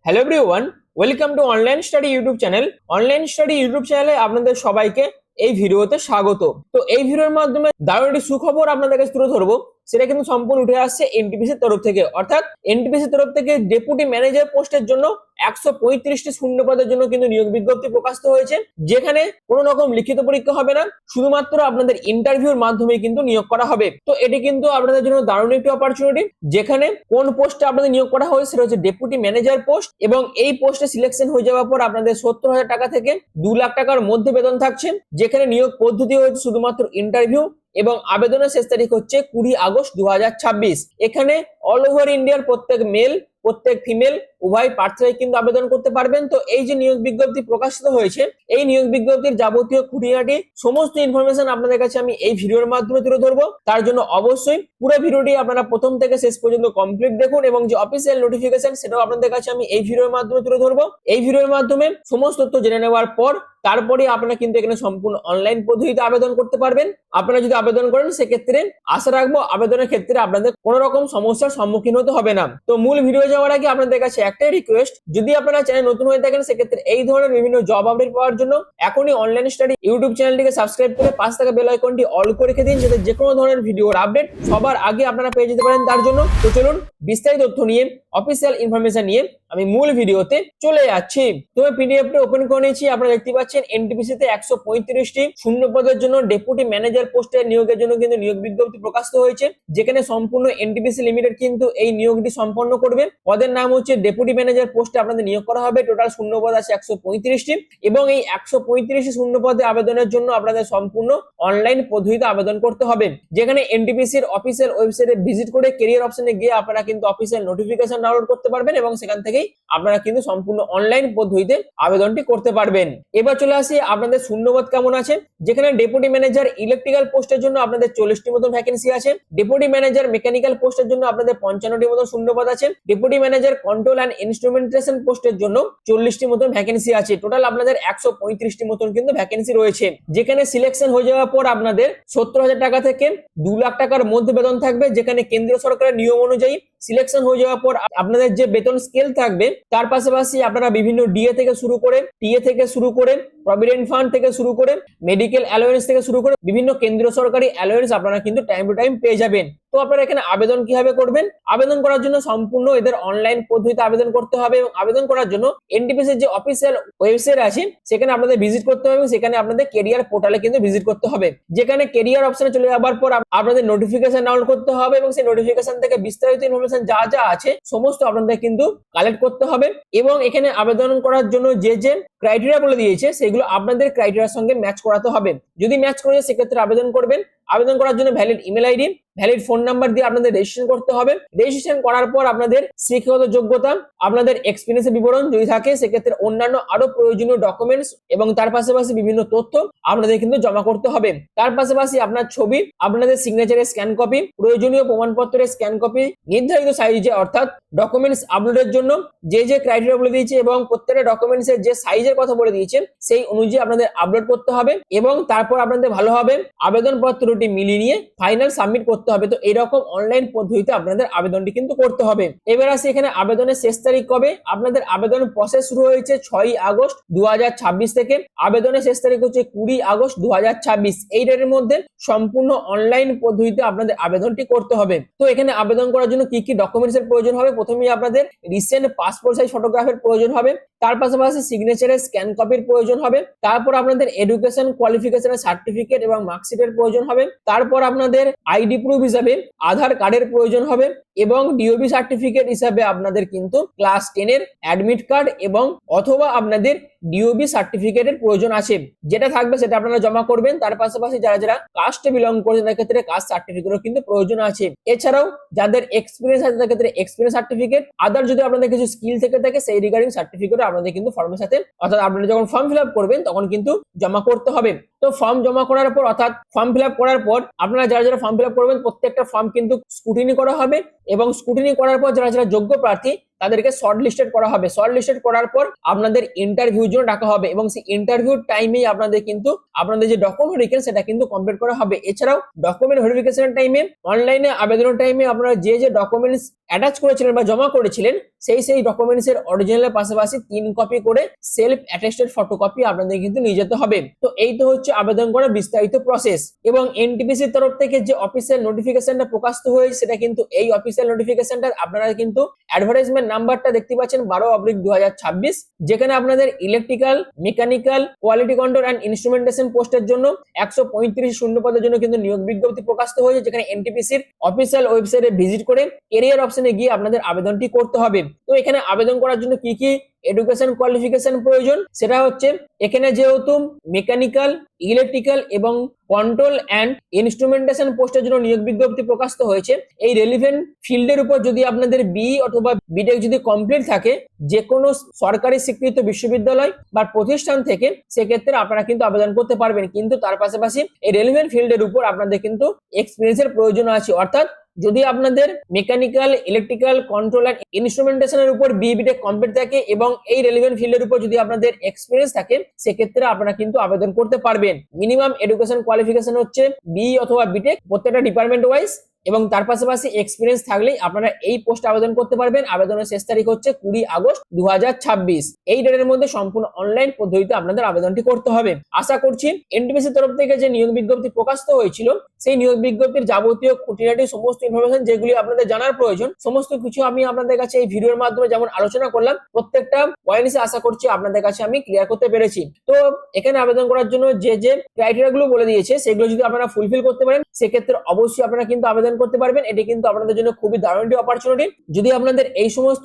Hello everyone, welcome to online study YouTube channel. Online study YouTube চ্যানেলে আপনাদের সবাইকে এই ভিডিওতে স্বাগত। তো এই ভিডিওর মাধ্যমে দারুণ একটি সুখবর আপনাদের কাছে তুলে ধরবো, সেটা কিন্তু সম্পূর্ণ উঠে আসছে এনটিপিসির তরফ থেকে। অর্থাৎ এনটিপিসির তরফ থেকে ডেপুটি ম্যানেজার পোস্টের জন্য 135টি শূন্য পদের জন্য কিন্তু নিয়োগ বিজ্ঞপ্তি প্রকাশিত হয়েছে, যেখানে কোনো রকম লিখিত পরীক্ষা হবে না, শুধুমাত্র আপনাদের ইন্টারভিউর মাধ্যমে কিন্তু নিয়োগ করা হবে। তো এটি কিন্তু আপনাদের জন্য দারুণ একটি অপরচুনিটি, যেখানে কোন পোস্টে আপনাদের নিয়োগ করা হয়েছে সেটা হচ্ছে ডেপুটি ম্যানেজার পোস্ট, এবং এই পোস্টে সিলেকশন হয়ে যাওয়ার পর আপনাদের 70,000 টাকা থেকে 2 লাখ টাকার মধ্যে বেতন থাকছে। যেখানে নিয়োগ পদ্ধতি হচ্ছে শুধুমাত্র ইন্টারভিউ, এবং আবেদনের শেষ তারিখ হচ্ছে 20 আগস্ট 2026। এখানে অল ওভার ইন্ডিয়ার প্রত্যেক মেল প্রত্যেক ফিমেল উভয় প্রার্থীরাই কিন্তু আবেদন করতে পারবেন। তো এই যে নিয়োগ বিজ্ঞপ্তি প্রকাশিত হয়েছে, এই নিয়োগ বিজ্ঞপ্তির যাবতীয় খুঁটিনাটি সমস্ত ইনফরমেশন আপনাদের কাছে আমি এই ভিডিওর মাধ্যমে তুলে ধরবো। তার জন্য অবশ্যই পুরো ভিডিওটি আপনারা প্রথম থেকে শেষ পর্যন্ত কমপ্লিট দেখুন, এবং যে অফিসিয়াল নোটিফিকেশন সেটাও আপনাদের কাছে আমি এই ভিডিওর মাধ্যমে তুলে ধরবো। এই ভিডিওর মাধ্যমে সমস্ত তথ্য জেনে নেওয়ার পর তারপরে আপনারা কিন্তু এখানে সম্পূর্ণ অনলাইন পদ্ধতিতে আবেদন করতে পারবেন। আপনারা যদি আবেদন করেন সেক্ষেত্রে আশা রাখবো আবেদনের ক্ষেত্রে আপনাদের কোনো রকম সমস্যার সম্মুখীন হতে হবে না। তো মূল ভিডিও যাওয়ার আগে আপনাদের কাছে একটাই রিকোয়েস্ট, যদি আপনারা চ্যানেল নতুন হয়ে থাকেন সেক্ষেত্রে এই ধরনের বিভিন্ন জব আপডেট পাওয়ার জন্য এখনই অনলাইন স্টাডি ইউটিউব চ্যানেলটিকে সাবস্ক্রাইব করে পাশে থাকা বেল আইকনটি অল করে রেখে দিন, যাতে যে কোনো ধরনের ভিডিওর আপডেট সবার আগে আপনারা পেয়ে যেতে পারেন। তার জন্য তো চলুন বিস্তারিত তথ্য নিয়ে, অফিসিয়াল ইনফরমেশন নিয়ে আমি মূল ভিডিওতে চলে যাচ্ছি। তো পিডিএফটা ওপেন করে নিয়েছি। আপনারা দেখতে পাচ্ছেন এনটিপিসি তে 135টি শূন্য পদের জন্য ডেপুটি ম্যানেজার পোস্টে নিয়োগের জন্য কিন্তু নিয়োগ বিজ্ঞপ্তি প্রকাশিত হয়েছে, যেখানে সম্পূর্ণ এনটিপিসি লিমিটেড কিন্তু এই নিয়োগটি সম্পন্ন করবে। পদের নাম হচ্ছে ডেপুটি ম্যানেজার পোস্টে আপনাদের নিয়োগ করা হবে। টোটাল শূন্য পদ আছে 135টি, এবং এই 135টি শূন্য পদে আবেদনের জন্য আপনাদের সম্পূর্ণ অনলাইন পদ্ধতিতে আবেদন করতে হবে, যেখানে এনটিপিসির অফিসিয়াল ওয়েবসাইটে ভিজিট করে ক্যারিয়ার অপশনে গিয়ে আপনারা কিন্তু অফিসিয়াল নোটিফিকেশন ডাউনলোড করতে পারবেন, এবং সেখান থেকেই আপনারা কিন্তু সম্পূর্ণ অনলাইন পদ্ধতিতে আবেদনটি করতে পারবেন। এবার চলে আসি আপনাদের শূন্যপদ কেমন আছে। যেখানে ডেপুটি ম্যানেজার ইলেকট্রিক্যাল পোস্টের জন্য আপনাদের 40টি মতো ভ্যাকেন্সি আছে। ডেপুটি ম্যানেজার মেকানিক্যাল পোস্টের জন্য আপনাদের 55টি মতো শূন্যপদ আছে। Deputy manager control and instrumentation পোস্টের জন্য 40টি মতন ভ্যাকেন্সি আছে। টোটাল আপনাদের 135টি মতন কিন্তু ভ্যাকেন্সি রয়েছে, যেখানে সিলেকশন হয়ে যাওয়ার পর আপনাদের 70,000 টাকা থেকে 2 লাখ টাকার মধ্যে বেতন থাকবে। যেখানে কেন্দ্রীয় সরকারের নিয়ম অনুযায়ী সিলেকশন হয়ে যাওয়ার পর আপনাদের যে বেতন স্কেল থাকবে, তার পাশাপাশি আপনারা বিভিন্ন ডিএ থেকে শুরু করে, টিএ থেকে শুরু করে, প্রভিডেন্ট ফান্ড থেকে শুরু করে, মেডিকেল অ্যালাওয়েন্স থেকে শুরু করে বিভিন্ন কেন্দ্রীয় সরকারি অ্যালাওয়েন্স আপনারা কিন্তু টাইম টু টাইম পেয়ে যাবেন। তো আপনারা এখানে আবেদন কিভাবে করবেন? আবেদন করার জন্য সম্পূর্ণ এদের অনলাইন পদ্ধতিতে আবেদন করতে হবে, এবং আবেদন করার জন্য এনটিপিসির যে অফিসিয়াল ওয়েবসাইট আছে সেখানে আপনাদের ভিজিট করতে হবে, এবং সেখানে আপনাদের ক্যারিয়ার পোর্টালে কিন্তু ভিজিট করতে হবে। যেখানে ক্যারিয়ার অপশনে চলে যাওয়ার পর আপনাদের নোটিফিকেশন ডাউনলোড করতে হবে, এবং সেই নোটিফিকেশন থেকে বিস্তারিত ইনফরমেশন যা যা আছে সমস্ত আপনাদের কিন্তু কালেক্ট করতে হবে। এবং এখানে আবেদন করার জন্য যে যে ক্রাইটেরিয়া বলে দিয়েছে সেগুলো আপনাদের ক্রাইটেরিয়ার সঙ্গে ম্যাচ করাতে হবে। যদি ম্যাচ করে সেক্ষেত্রে আবেদন করবেন। আবেদন করার জন্য valid email ID, valid phone number দিয়ে আপনাদের রেজিস্ট্রেশন করতে হবে। রেজিস্ট্রেশন করার পর আপনাদের শিক্ষাগত যোগ্যতা, আপনাদের এক্সপিরিয়েন্সের বিবরণ যদি থাকে সেক্ষেত্রে অন্যান্য আরো প্রয়োজনীয় ডকুমেন্টস, এবং তার পাশাপাশি বিভিন্ন তথ্য আপনাদের কিন্তু জমা করতে হবে। তার পাশাপাশি আপনার ছবি, আপনাদের সিগনেচারের স্ক্যান কপি, প্রয়োজনীয় প্রমাণপত্রের স্ক্যান কপি, নির্ধারিত সাইজে অর্থাৎ ডকুমেন্টস আপলোডের জন্য যে যে ক্রাইটেরিয়া বলে দিয়েছে এবং প্রত্যেকটা ডকুমেন্টসের যে সাইজের কথা বলে দিয়েছে সেই অনুযায়ী আপনাদের আপলোড করতে হবে, এবং তারপর আপনাদের ভালোভাবে আবেদনপত্রটি মিলিয়ে নিয়ে ফাইনাল সাবমিট করতে হবে। তো এরকম অনলাইন পদ্ধতিতে আপনাদের আবেদনটি কিন্তু করতে হবে। এবার আসি এখানে আবেদনের শেষ তারিখ কবে। আপনাদের আবেদন প্রসেস শুরু হয়েছে 6 আগস্ট 2026 থেকে। আবেদনের শেষ তারিখ হচ্ছে 20 আগস্ট 2026। এই ডেটের মধ্যে সম্পূর্ণ অনলাইন পদ্ধতিতে আপনাদের আবেদনটি করতে হবে। তো এখানে আবেদন করার জন্য কি কি ডকুমেন্টস এর প্রয়োজন হবে? প্রথমেই আপনাদের রিসেন্ট পাসপোর্ট সাইজ ফটোগ্রাফের প্রয়োজন হবে। তার পাশাপাশি সিগনেচারের স্ক্যান কপির প্রয়োজন হবে। তারপর আপনাদের এডুকেশন কোয়ালিফিকেশনের সার্টিফিকেট এবং মার্কশিটের প্রয়োজন হবে। তারপর আপনাদের আইডি প্রুফ হিসাবে আধার কার্ডের প্রয়োজন হবে, এবং ডিওবি সার্টিফিকেট হিসাবে আপনাদের কিন্তু ক্লাস 10 এর অ্যাডমিট কার্ড এবং অথবা আপনাদের ডিওবি সার্টিফিকেটের প্রয়োজন আছে। যেটা থাকবে সেটা আপনারা জমা করবেন। তার পাশাপাশি যারা যারা কাস্টে বিলং করে তাদের ক্ষেত্রে কাস্ট সার্টিফিকেটও কিন্তু প্রয়োজন আছে। এছাড়াও যাদের এক্সপিরিয়েন্স আছে তাদের ক্ষেত্রে এক্সপিরিয়েন্স সার্টিফিকেট, আদার যদি আপনাদের কিছু স্কিল থেকে থাকে সেই রিগার্ডিং সার্টিফিকেটও আপনাদের কিন্তু ফর্মের সাথে, অর্থাৎ আপনারা যখন ফর্ম ফিল আপ করবেন তখন কিন্তু জমা করতে হবে। তো ফর্ম জমা করার পর অর্থাৎ ফর্ম ফিল আপ করার পর আপনারা যারা যারা ফর্ম ফিল আপ করবেন প্রত্যেকটা ফর্ম কিন্তু স্ক্রুটিনি করা হবে এবং স্ক্রুটিনি করার পর যারা যারা যোগ্য প্রার্থী তাদেরকে শর্ট লিস্টেড করা হবে। শর্ট লিস্টেড করার পর আপনাদের ইন্টারভিউর জন্য ডাকা হবে এবং সেই ইন্টারভিউর টাইমেই আপনাদের কিন্তু আপনাদের যে ডকুমেন্ট ভেরিফিকেশন সেটা কিন্তু কমপ্লিট করা হবে। এছাড়াও ডকুমেন্ট ভেরিফিকেশনের টাইমে অনলাইনে আবেদনের টাইমে আপনারা যে যে ডকুমেন্টস অ্যাটাচ করেছিলেন বা জমা করেছিলেন সেই ডকুমেন্টস এর অরিজিনালের পাশাপাশি 3 কপি করে সেলফ অ্যাটেস্টেড ফটোকপি আপনাদের কিন্তু নিয়ে যেতে হবে। তো এই তো হচ্ছে আবেদন করার বিস্তারিত প্রসেস এবং এনটিপিসির তরফ থেকে যে অফিসিয়াল নোটিফিকেশনটা প্রকাশিত হয়েছে সেটা কিন্তু এই অফিসিয়াল নোটিফিকেশনটা আপনারা কিন্তু অ্যাডভার্টাইজমেন্ট নাম্বারটা দেখতে পাচ্ছেন 12/2026, যেখানে আপনাদের electrical, mechanical, quality control and instrumentation পোস্টের জন্য 135 শূন্য পদের জন্য কিন্তু নিয়োগ বিজ্ঞপ্তি প্রকাশিত হয়েছে, যেখানে এনটিপিসির অফিসিয়াল ওয়েবসাইটে ভিজিট করে ক্যারিয়ার অপশনে গিয়ে আপনাদের আবেদনটি করতে হবে। তো এখানে আবেদন করার জন্য কি কি এডুকেশন কোয়ালিফিকেশন প্রয়োজন সেটা হচ্ছে এখানে যেহেতু মেকানিক্যাল, ইলেকট্রিক্যাল এবং কন্ট্রোল অ্যান্ড ইনস্ট্রুমেন্টেশন পোস্টের জন্য নিয়োগ বিজ্ঞপ্তি প্রকাশিত হয়েছে, এই রেলিভেন্ট ফিল্ডের উপর যদি আপনাদের বি অথবা বিটেক যদি কমপ্লিট থাকে যে কোনো সরকারি স্বীকৃত বিশ্ববিদ্যালয় বা প্রতিষ্ঠান থেকে, সেক্ষেত্রে আপনারা কিন্তু আবেদন করতে পারবেন। কিন্তু তার পাশাপাশি এই রেলিভেন্ট ফিল্ডের উপর আপনাদের কিন্তু এক্সপিরিয়েন্সের প্রয়োজন আছে। অর্থাৎ যদি আপনাদের মেকানিক্যাল, ইলেকট্রিক্যাল, কন্ট্রোল অ্যান্ড ইনস্ট্রুমেন্টেশনের উপর বিটেক কমপ্লিট থাকে এবং এই রেলিভেন্ট ফিল্ডের উপর যদি আপনাদের এক্সপিরিয়েন্স থাকে, সেক্ষেত্রে আপনারা কিন্তু আবেদন করতে পারবেন। মিনিমাম এডুকেশন কোয়ালিফিকেশন হচ্ছে বি অথবা বিটেক প্রত্যেকটা ডিপার্টমেন্ট ওয়াইজ, এবং তার পাশাপাশি এক্সপিরিয়েন্স থাকলেই আপনারা এই পোস্টে আবেদন করতে পারবেন। আবেদনের শেষ তারিখ হচ্ছে 20 আগস্ট 2026। এই ডেটের মধ্যে সম্পূর্ণ অনলাইন পদ্ধতিতে আপনাদের আবেদনটি করতে হবে। আশা করছি এনটিপিসি তরফ থেকে যে নিয়োগ বিজ্ঞপ্তি প্রকাশিত হয়েছিল সেই নিয়োগ বিজ্ঞপ্তির যাবতীয় খুঁটিনাটি সমস্ত ইনফরমেশন যেগুলি আপনাদের জানার প্রয়োজন সমস্ত কিছু আমি আপনাদের কাছে এই ভিডিওর মাধ্যমে যেমন আলোচনা করলাম, প্রত্যেকটা পয়েন্টসে আশা করছি আপনাদের কাছে আমি ক্লিয়ার করতে পেরেছি। তো এখানে আবেদন করার জন্য যে যে ক্রাইটেরিয়া গুলো বলে দিয়েছে সেগুলো যদি আপনারা ফুলফিল করতে পারেন, সেক্ষেত্রে অবশ্যই আপনারা কিন্তু আবেদন করতে পারবেন। এটি কিন্তু আপনাদের জন্য খুবই দারুণ একটি অপরচুনিটি। যদি আপনাদের এই সমস্ত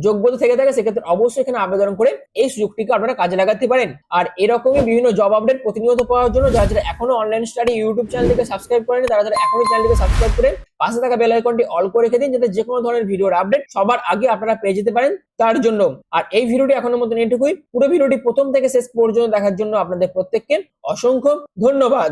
যোগ্যতা থেকে থাকে, সেক্ষেত্রে অবশ্যই এখানে আবেদন করে এই সুযোগটিকে আপনারা কাজে লাগাতে পারেন। আর এরকমই বিভিন্ন জব আপডেট প্রতিনিয়ত পাওয়ার জন্য যারা যারা এখনো অনলাইন স্টাডি ইউটিউব চ্যানেলটিকে সাবস্ক্রাইব করেন, তারা যারা এখনো চ্যানেলটিকে সাবস্ক্রাইব করে পাশে থাকা বেল আইকনটি অল করে রেখে দিন, যাতে যে কোনো ধরনের ভিডিওর আপডেট সবার আগে আপনারা পেয়ে যেতে পারেন তার জন্য। আর এই ভিডিওটি এখনো মতন এটুকুই। পুরো ভিডিওটি প্রথম থেকে শেষ পর্যন্ত দেখার জন্য আপনাদের প্রত্যেককে অসংখ্য ধন্যবাদ।